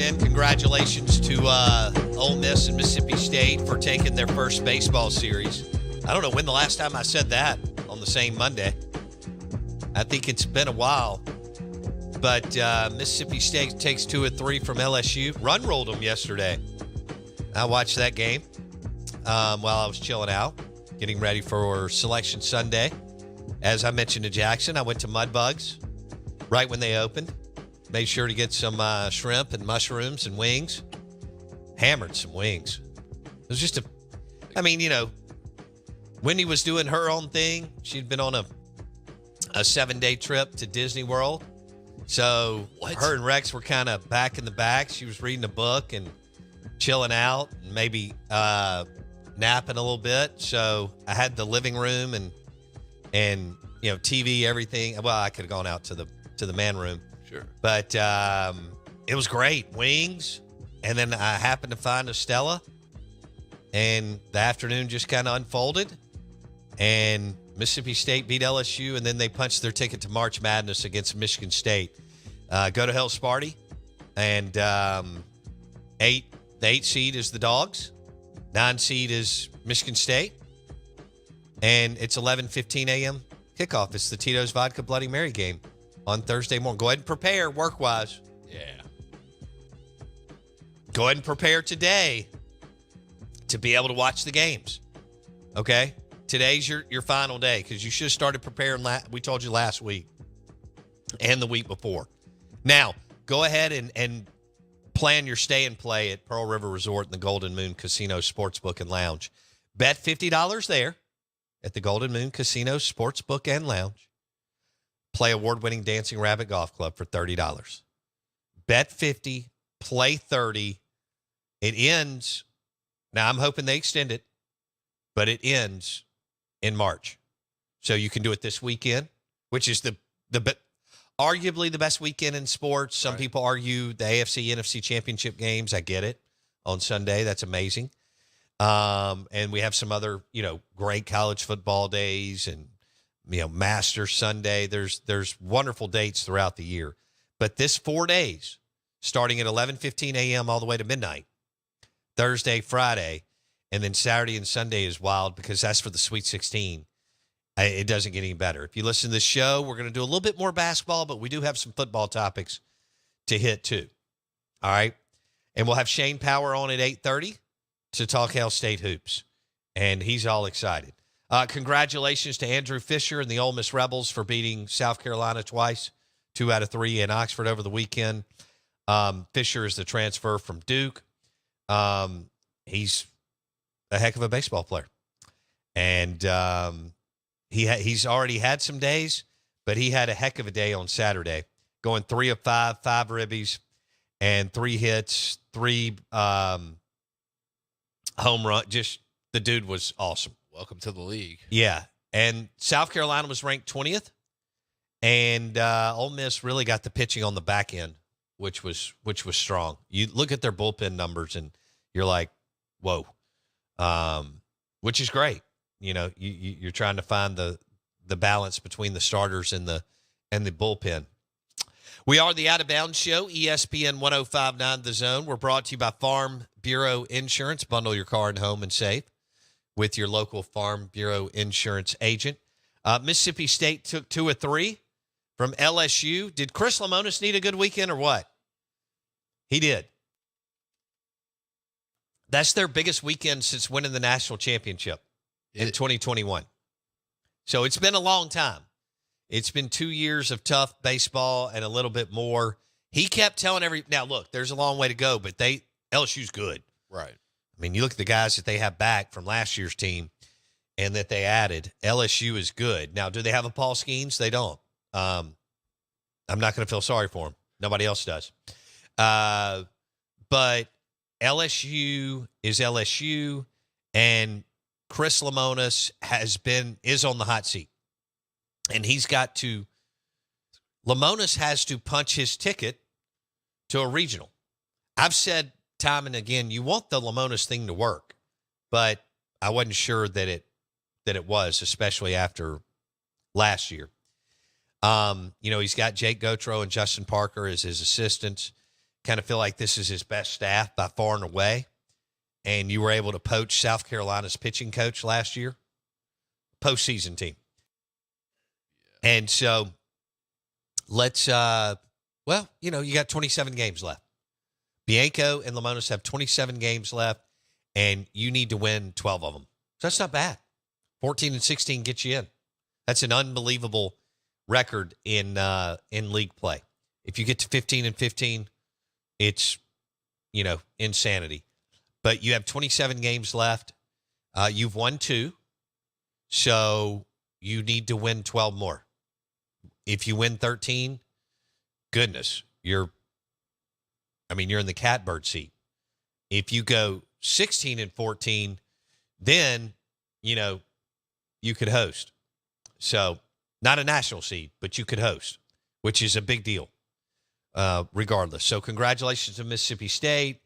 in. Congratulations to Ole Miss and Mississippi State for taking their first baseball series. I don't know when the last time I said that on the same Monday. I think it's been a while. But Mississippi State takes 2 of 3 from LSU. Run rolled them yesterday. I watched that game while I was chilling out, getting ready for Selection Sunday. As I mentioned to Jackson, I went to Mudbugs right when they opened. Made sure to get some shrimp and mushrooms and wings. Hammered some wings. It was just Wendy was doing her own thing. She'd been on a 7-day trip to Disney World. So her and Rex were kind of back in the back. She was reading a book and chilling out and maybe napping a little bit. So I had the living room and TV, everything. Well, I could have gone out to the man room. Sure. But it was great. Wings. And then I happened to find a Stella. And the afternoon just kind of unfolded. And Mississippi State beat LSU. And then they punched their ticket to March Madness against Michigan State. Go to hell, Sparty. And the 8 seed is the Dogs. 9 seed is Michigan State. And it's 11:15 a.m. kickoff. It's the Tito's Vodka Bloody Mary game on Thursday morning. Go ahead and prepare work-wise. Yeah. Go ahead and prepare today to be able to watch the games. Okay? Today's your final day because you should have started preparing. We told you last week and the week before. Now, go ahead and plan your stay and play at Pearl River Resort and the Golden Moon Casino Sportsbook and Lounge. Bet $50 there at the Golden Moon Casino Sportsbook and Lounge. Play award-winning Dancing Rabbit Golf Club for $30. Bet 50, play 30. It ends. Now, I'm hoping they extend it, but it ends in March. So you can do it this weekend, which is arguably the best weekend in sports. Some people argue the AFC, NFC championship games. I get it. On Sunday, that's amazing. And we have some other, great college football days and, Master Sunday. There's wonderful dates throughout the year. But this 4 days, starting at 11:15 a.m. all the way to midnight, Thursday, Friday, and then Saturday and Sunday is wild because that's for the Sweet 16. It doesn't get any better. If you listen to this show, we're going to do a little bit more basketball, but we do have some football topics to hit too. All right? And we'll have Shane Power on at 8:30 to talk Hale State hoops. And he's all excited. Congratulations to Andrew Fisher and the Ole Miss Rebels for beating South Carolina twice, 2 out of 3 in Oxford over the weekend. Fisher is the transfer from Duke. He's a heck of a baseball player. And he's already had some days, but he had a heck of a day on Saturday, going 3 of 5, 5 ribbies, and 3 hits, 3 home run. Just the dude was awesome. Welcome to the league. Yeah. And South Carolina was ranked 20th. And Ole Miss really got the pitching on the back end, which was strong. You look at their bullpen numbers and you're like, whoa. Which is great. You're trying to find the balance between the starters and the bullpen. We are the Out of Bounds Show, ESPN 105.9 The Zone. We're brought to you by Farm Bureau Insurance. Bundle your car and home and save with your local Farm Bureau Insurance agent. Mississippi State took 2 of 3 from LSU. Did Chris Lemonis need a good weekend or what? He did. That's their biggest weekend since winning the national championship in 2021. So it's been a long time. It's been 2 years of tough baseball and a little bit more. He kept telling now look, there's a long way to go, but LSU's good. Right. I mean, you look at the guys that they have back from last year's team and that they added. LSU is good. Now, do they have a Paul Skeens? They don't. I'm not going to feel sorry for him. Nobody else does. But LSU is LSU, and Chris Lemonis is on the hot seat. And Lemonis has to punch his ticket to a regional. I've said time and again, you want the Lemonis thing to work, but I wasn't sure that it was, especially after last year. He's got Jake Gautreau and Justin Parker as his assistants. kind of feel like this is his best staff by far and away. And you were able to poach South Carolina's pitching coach last year, postseason team. And so let's, well, you know, you got 27 games left. Bianco and Lamonis have 27 games left, and you need to win 12 of them. So that's not bad. 14 and 16 gets you in. That's an unbelievable record in league play. If you get to 15 and 15, it's, you know, insanity. But you have 27 games left. You've won 2, so you need to win 12 more. If you win 13, goodness, you're in the catbird seat. If you go 16 and 14, then, you know, you could host. So not a national seed, but you could host, which is a big deal, regardless. So congratulations to Mississippi State.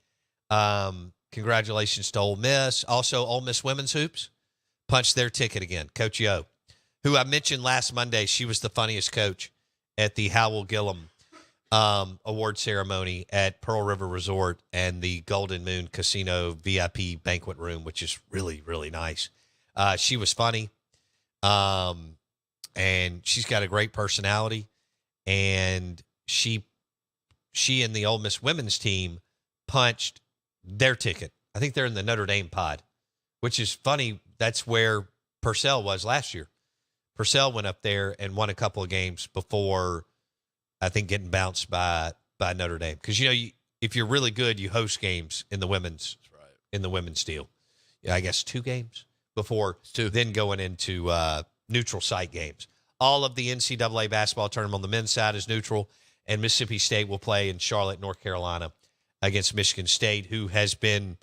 Congratulations to Ole Miss. Also, Ole Miss women's hoops punched their ticket again. Coach Yo, who I mentioned last Monday, she was the funniest coach at the Howell Gillum award ceremony at Pearl River Resort and the Golden Moon Casino VIP banquet room, which is really, really nice. She was funny, and she's got a great personality. And she and the Ole Miss women's team punched their ticket. I think they're in the Notre Dame pod, which is funny. That's where Purcell was last year. Purcell went up there and won a couple of games before, I think, getting bounced by Notre Dame. Because, you know, if you're really good, you host games in the women's deal. Yeah, I guess 2 games before then going into neutral site games. All of the NCAA basketball tournament on the men's side is neutral, and Mississippi State will play in Charlotte, North Carolina against Michigan State, who has been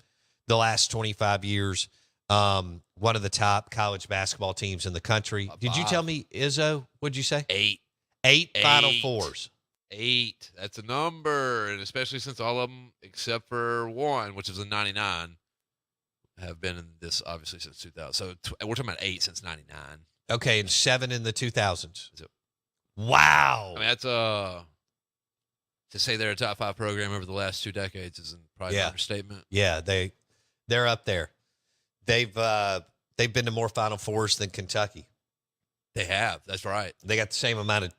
the last 25 years one of the top college basketball teams in the country. Did you tell me, Izzo, what'd you say? 8 Final Fours. 8. That's a number, and especially since all of them, except for one, which was in 99, have been in this, obviously, since 2000. So we're talking about 8 since 99. Okay, and 7 in the 2000s. So, wow. I mean, that's to say they're a top 5 program over the last 2 decades is probably an understatement. Yeah, they're up there. They've been to more Final Fours than Kentucky. They have. That's right. They got the same amount of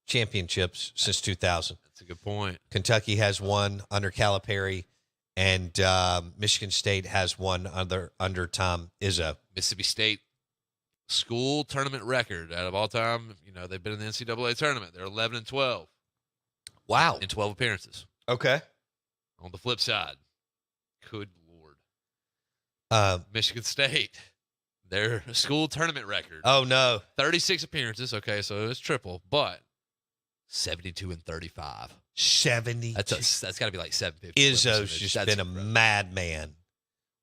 championships since 2000. That's a good point. Kentucky has one under Calipari, and Michigan State has one under Tom Izzo. Mississippi State school tournament record out of all time. You know, they've been in the NCAA tournament. They're 11 and 12. Wow. In 12 appearances. Okay. On the flip side, good Lord. Michigan State, their school tournament record. Oh, no. 36 appearances. Okay, so it's triple, but 72 and 35. 70. That's got to be like 750. Izzo's just been a madman.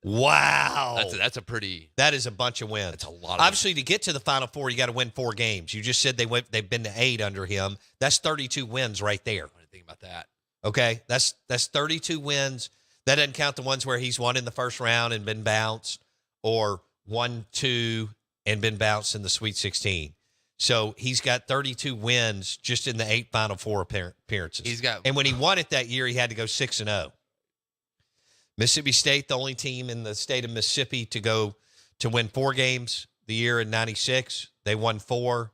Wow. That's a pretty. That is a bunch of wins. That's a lot. Obviously, to get to the Final Four, you got to win 4 games. You just said they've been to 8 under him. That's 32 wins right there. I didn't think about that. Okay, that's 32 wins. That doesn't count the ones where he's won in the first round and been bounced, or 1-2 and been bounced in the Sweet 16. So he's got 32 wins just in the 8 Final Four appearances. And when he won it that year, he had to go 6-0. Mississippi State, the only team in the state of Mississippi to win 4 games the year in 96. They won 4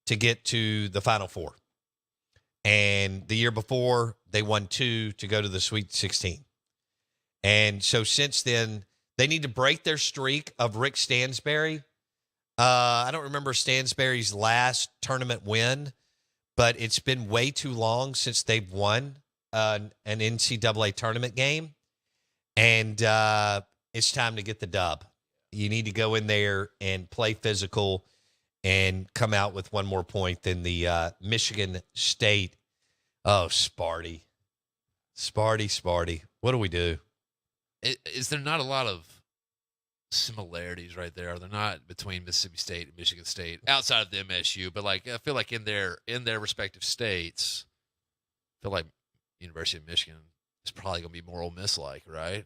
to get to the Final Four. And the year before, they won 2 to go to the Sweet 16. And so since then, they need to break their streak of Rick Stansberry. I don't remember Stansberry's last tournament win, but it's been way too long since they've won an NCAA tournament game. And it's time to get the dub. You need to go in there and play physical and come out with 1 more point than the Michigan State. Oh, Sparty. What do we do? Is there not a lot of similarities right there? Are there not between Mississippi State and Michigan State outside of the MSU? But like, I feel like in their respective states, I feel like University of Michigan is probably going to be more Ole Miss-like, right?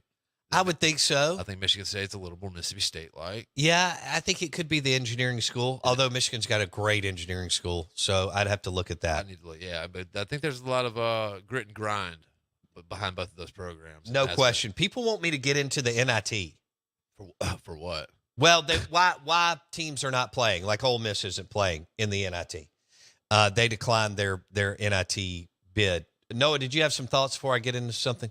I would think so. I think Michigan State's a little more Mississippi State-like. Yeah, I think it could be the engineering school, although Michigan's got a great engineering school, so I'd have to look at that. I need to look, yeah, but I think there's a lot of grit and grind behind both of those programs. No question. People want me to get into the NIT. For what? Well, why teams are not playing, like Ole Miss isn't playing in the NIT. They declined their NIT bid. Noah, did you have some thoughts before I get into something?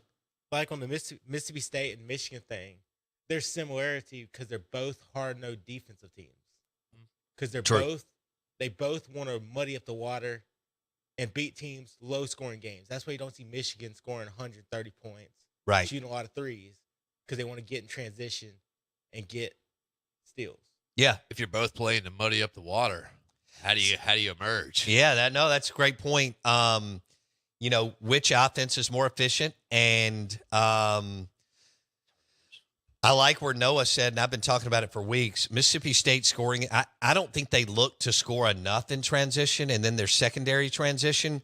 Like on the Mississippi State and Michigan thing, there's similarity because they're both hard-nosed defensive teams. Because they both want to muddy up the water and beat teams low-scoring games. That's why you don't see Michigan scoring 130 points, Right? shooting a lot of threes because they want to get in transition and get steals. Yeah. If you're both playing to muddy up the water, how do you emerge? Yeah, that's a great point. Which offense is more efficient? And I like where Noah said, and I've been talking about it for weeks, Mississippi State scoring. I don't think they look to score enough in transition and then their secondary transition,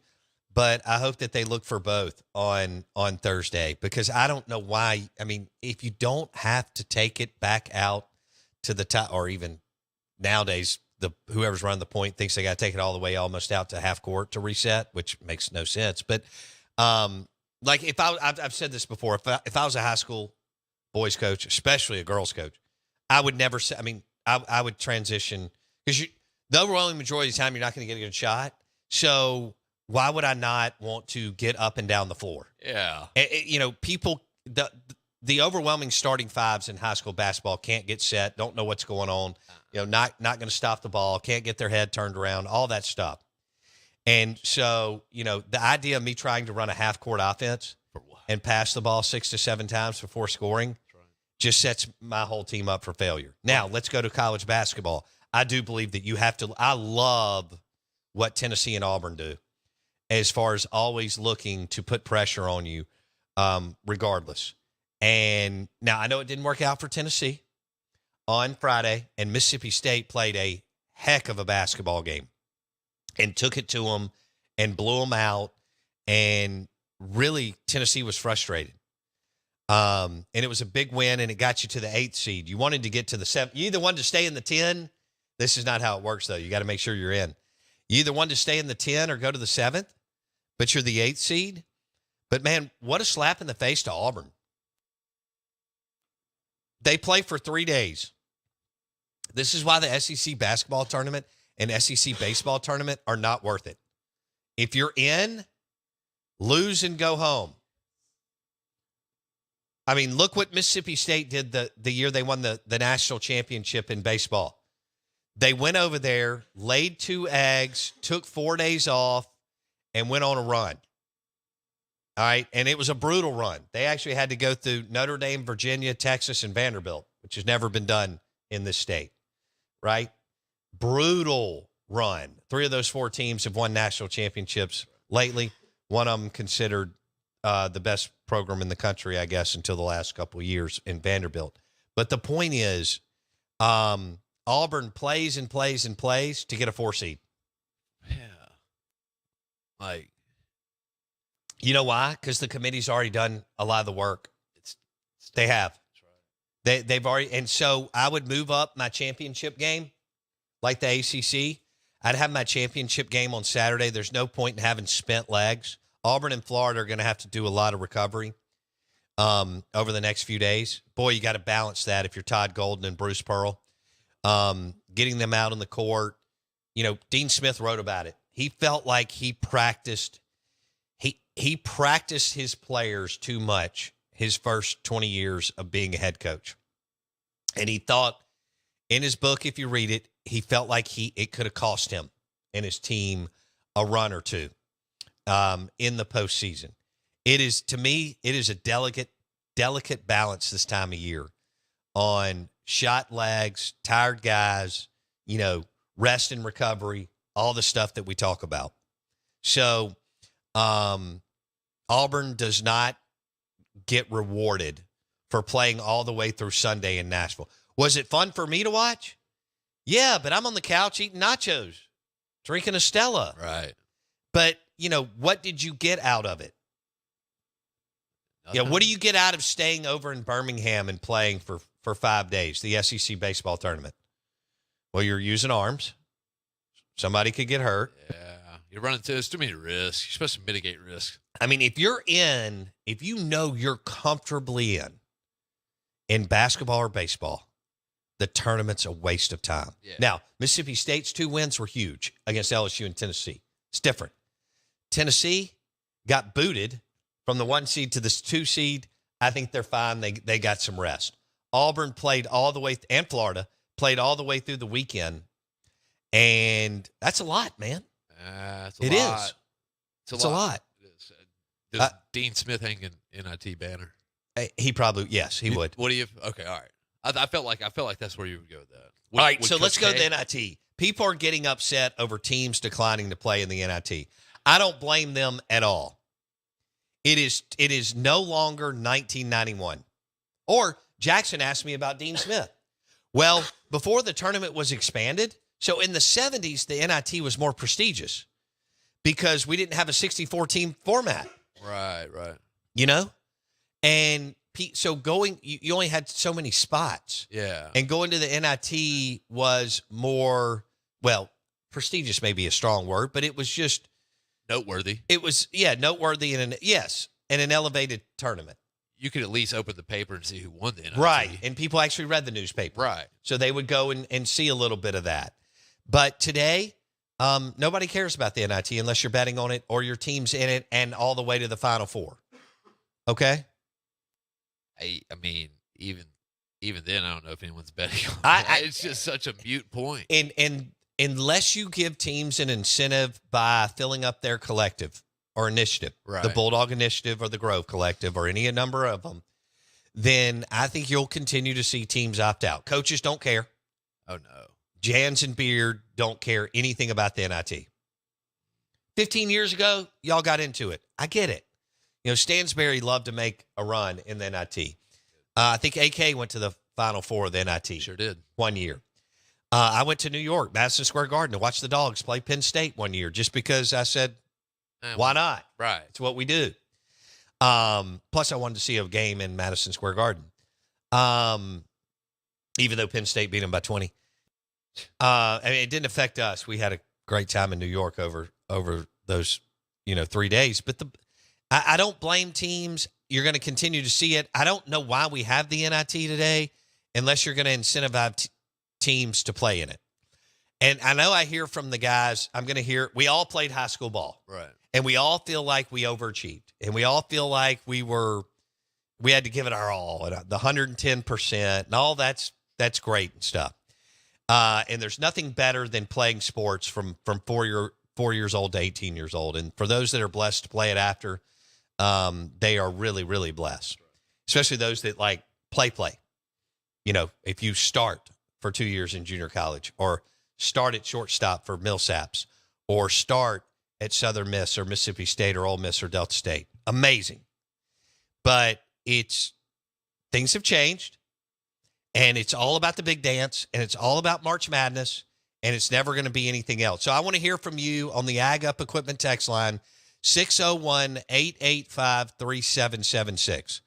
but I hope that they look for both on Thursday because I don't know why. I mean, if you don't have to take it back out to the top, or even nowadays, whoever's running the point thinks they got to take it all the way almost out to half court to reset, which makes no sense. But like I've said this before, if I was a high school boys coach, especially a girls coach, I would never say, I would transition because the overwhelming majority of the time you're not going to get a good shot. So why would I not want to get up and down the floor? Yeah. People, the overwhelming starting fives in high school basketball can't get set, don't know what's going on, not going to stop the ball, can't get their head turned around, all that stuff. And so, the idea of me trying to run a half court offense and pass the ball 6 to 7 times before scoring just sets my whole team up for failure. Now, let's go to college basketball. I do believe that you have to – I love what Tennessee and Auburn do as far as always looking to put pressure on you regardless. And now I know it didn't work out for Tennessee on Friday, and Mississippi State played a heck of a basketball game and took it to them and blew them out, and – really, Tennessee was frustrated. And it was a big win, and it got you to the 8th seed. You wanted to get to the 7th. You either wanted to stay in the 10. This is not how it works, though. You got to make sure you're in. You either wanted to stay in the 10 or go to the 7th, but you're the 8th seed. But, man, what a slap in the face to Auburn. They play for 3 days. This is why the SEC basketball tournament and SEC baseball tournament are not worth it. If you're in, lose and go home. I mean, look what Mississippi State did the year they won the national championship in baseball. They went over there, laid 2 eggs, took 4 days off, and went on a run. All right, and it was a brutal run. They actually had to go through Notre Dame, Virginia, Texas, and Vanderbilt, which has never been done in this state, right? Brutal run. 3 of those 4 teams have won national championships lately. One of them considered the best program in the country, I guess, until the last couple of years in Vanderbilt. But the point is, Auburn plays and plays and plays to get a 4 seed. Yeah. You know why? Because the committee's already done a lot of the work. They have. That's right. They've already, and so I would move up my championship game, like the ACC. I'd have my championship game on Saturday. There's no point in having spent legs. Auburn and Florida are going to have to do a lot of recovery over the next few days. Boy, you got to balance that if you're Todd Golden and Bruce Pearl. Getting them out on the court. Dean Smith wrote about it. He felt like he practiced. He practiced his players too much his first 20 years of being a head coach. And he thought, in his book, if you read it, he felt like it could have cost him and his team a run or two in the postseason. To me, it is a delicate balance this time of year on shot lags, tired guys, rest and recovery, all the stuff that we talk about. So Auburn does not get rewarded for playing all the way through Sunday in Nashville. Was it fun for me to watch? Yeah, but I'm on the couch eating nachos, drinking a Stella. Right. But, what did you get out of it? What do you get out of staying over in Birmingham and playing for 5 days, the SEC baseball tournament? Well, you're using arms. Somebody could get hurt. Yeah. You're running into too many risks. You're supposed to mitigate risk. I mean, if you know you're comfortably in basketball or baseball, the tournament's a waste of time. Yeah. Now, Mississippi State's 2 wins were huge against LSU and Tennessee. It's different. Tennessee got booted from the 1 seed to the 2 seed. I think they're fine. They got some rest. Auburn played all the way, and Florida played all the way through the weekend. And that's a lot, man. It's It lot. is. It's a lot. It It is. Does Dean Smith hang an NIT banner? He probably, yes, he would. What do you? Okay, all right. I felt like that's where you would go with that. All right, so Coach let's go to K? the NIT. People are getting upset over teams declining to play in the NIT. I don't blame them at all. It is no longer 1991. Or Jackson asked me about Dean Smith. Well, before the tournament was expanded, so in the 70s, the NIT was more prestigious because we didn't have a 64-team format. Right. You know? And so you only had so many spots. Yeah. And going to the NIT was more, well, prestigious may be a strong word, but it was just Noteworthy. It was, noteworthy and an elevated tournament. You could at least open the paper and see who won the NIT. Right. And people actually read the newspaper. Right. So they would go and see a little bit of that. But today, nobody cares about the NIT unless you're betting on it or your team's in it and all the way to the Final Four. Okay? I mean, even then, I don't know if anyone's betting on that. It's just such a mute point. And unless you give teams an incentive by filling up their collective or initiative, Right. the Bulldog Initiative or the Grove Collective or any number of them, then I think you'll continue to see teams opt out. Coaches don't care. Oh, no. Jans and Beard don't care anything about the NIT. 15 years ago, y'all got into it. I get it. You know, Stansberry loved to make a run in the NIT. I think AK went to the Final Four of the NIT. Sure did. 1 year. I went to New York, Madison Square Garden, to watch the Dogs play Penn State 1 year just because I said, why not? Right. It's what we do. Plus, I wanted to see a game in Madison Square Garden, even though Penn State beat them by 20. I mean, it didn't affect us. We had a great time in New York over those 3 days. But I don't blame teams. You're going to continue to see it. I don't know why we have the NIT today unless you're going to incentivize teams to play in it. And I know I hear from the guys, we all played high school ball. Right. And we all feel like we overachieved. And we all feel like we had to give it our all, and the 110%, and all that's great and stuff. And there's nothing better than playing sports from 4 years old to 18 years old. And for those that are blessed to play it after, they are really, really blessed, especially those that like play. You know, if you start for 2 years in junior college or start at shortstop for Millsaps or start at Southern Miss or Mississippi State or Ole Miss or Delta State. Amazing. But things have changed, and it's all about the big dance, and it's all about March Madness, and it's never going to be anything else. So I want to hear from you on the Ag Up Equipment text line, 601-885-3776.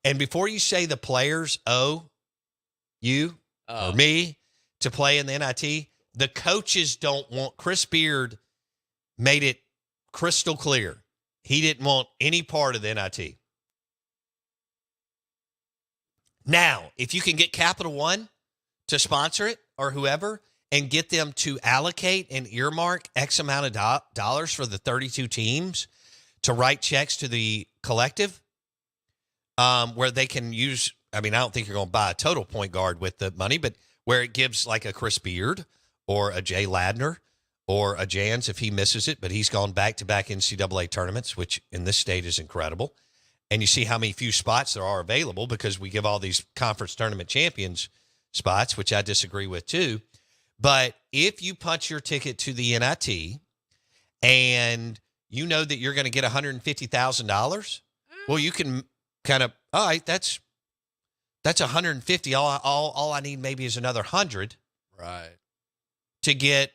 And before you say the players owe you or me to play in the NIT, the coaches don't want. Chris Beard made it crystal clear. He didn't want any part of the NIT. Now, if you can get Capital One to sponsor it or whoever and get them to allocate and earmark X amount of dollars for the 32 teams to write checks to the collective, where they can use, I mean, I don't think you're going to buy a total point guard with the money, but where it gives like a Chris Beard or a Jay Ladner or a Jans if he misses it, but he's gone back-to-back NCAA tournaments, which in this state is incredible. And you see how many few spots there are available because we give all these conference tournament champions spots, which I disagree with too. But if you punch your ticket to the NIT and you know that you're going to get $150,000, well, you can kind of, all right, that's 150. All I need maybe is another 100. Right. To get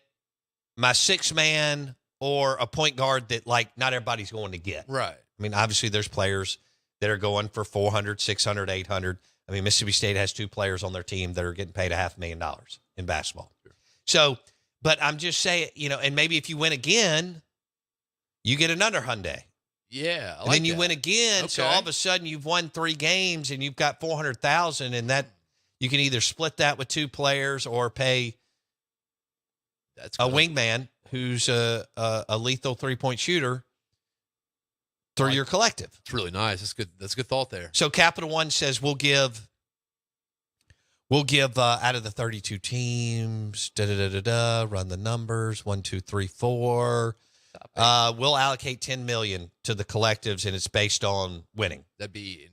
my 6-man or a point guard that, like, not everybody's going to get. Right. I mean, obviously there's players that are going for 400, 600, 800. I mean, Mississippi State has 2 players on their team that are getting paid $500,000 in basketball. Sure. So, but I'm just saying, and maybe if you win again, you get another Hyundai. Yeah. And then you win again. So all of a sudden you've won 3 games and you've got 400,000, and that you can either split that with 2 players or pay a wingman who's a lethal 3-point shooter through your collective. It's really nice. That's good. That's a good thought there. So Capital One says we'll give out of the 32 teams, run the numbers, 1, 2, 3, 4. We'll allocate $10 million to the collectives, and it's based on winning. That'd be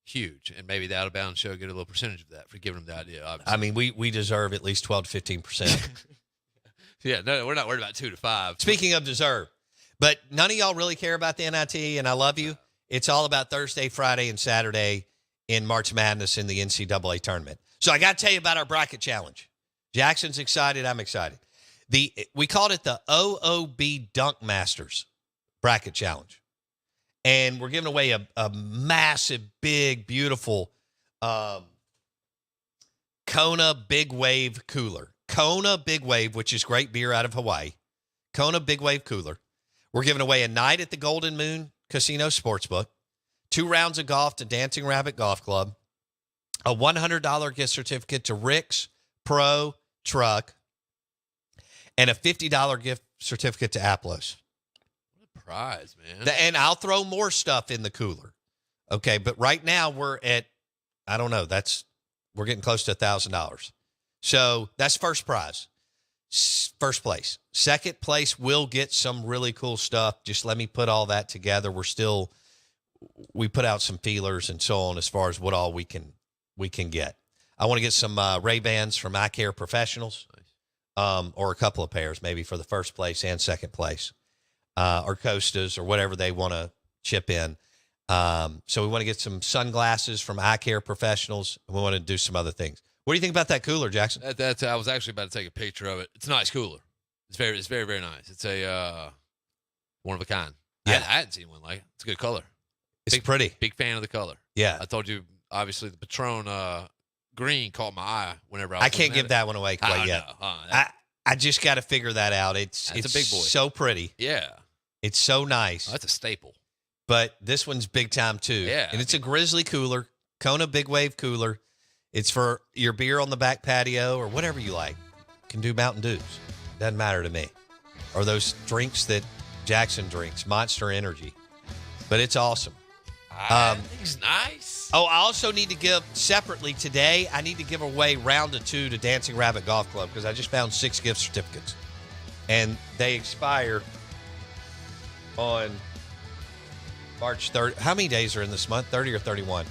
huge, and maybe the Out of Bounds show get a little percentage of that for giving them the idea. Obviously. I mean, we deserve at least 12 to 15%. Yeah, no, we're not worried about 2 to 5. Speaking of deserve, but none of y'all really care about the NIT, and I love you. It's all about Thursday, Friday, and Saturday in March Madness in the NCAA tournament. So I got to tell you about our bracket challenge. Jackson's excited. I'm excited. We called it the OOB Dunk Masters bracket challenge. And we're giving away a massive, big, beautiful Kona Big Wave cooler. Kona Big Wave, which is great beer out of Hawaii. Kona Big Wave cooler. We're giving away a night at the Golden Moon Casino Sportsbook, 2 rounds of golf to Dancing Rabbit Golf Club, a $100 gift certificate to Rick's Pro Truck, and a $50 gift certificate to Aplos. What a prize, man. And I'll throw more stuff in the cooler. Okay, but right now we're at, I don't know, we're getting close to $1,000. So that's first prize, first place. Second place, we'll get some really cool stuff. Just let me put all that together. We put out some feelers and so on as far as what all we can get. I want to get some Ray-Bans from Eye Care Professionals, or a couple of pairs maybe for the first place and second place, or Costas or whatever they want to chip in. So we want to get some sunglasses from Eye Care Professionals, and we want to do some other things. What do you think about that cooler, Jackson? I was actually about to take a picture of it. It's a nice cooler. It's very, very nice. It's a one of a kind. Yeah, I hadn't seen one like it. It's a good color. It's pretty. Big fan of the color. Yeah, I told you. Obviously, the Patron green caught my eye whenever I can't give that one away quite yet. I just got to figure that out. It's a big boy. So pretty. Yeah, it's so nice. Oh, that's a staple. But this one's big time too. Yeah, and it's a Grizzly cooler, Kona Big Wave cooler. It's for your beer on the back patio or whatever you like. You can do Mountain Dews. Doesn't matter to me. Or those drinks that Jackson drinks, Monster Energy. But it's awesome. It's nice. Oh, I also need to give separately today, I need to give away round of 2 to Dancing Rabbit Golf Club because I just found 6 gift certificates. And they expire on March 3rd. How many days are in this month? 30 or 31?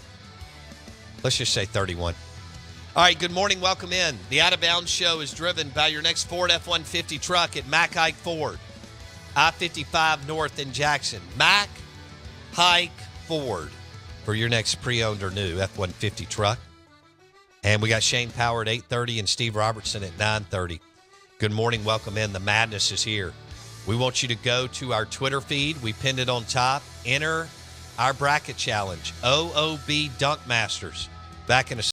Let's just say 31. All right, good morning. Welcome in. The Out of Bounds show is driven by your next Ford F-150 truck at Mack Hike Ford, I-55 North in Jackson. Mack Hike Ford for your next pre-owned or new F-150 truck. And we got Shane Power at 8:30 and Steve Robertson at 9:30. Good morning. Welcome in. The madness is here. We want you to go to our Twitter feed. We pinned it on top. Enter our bracket challenge, OOB Dunk Masters. Back in a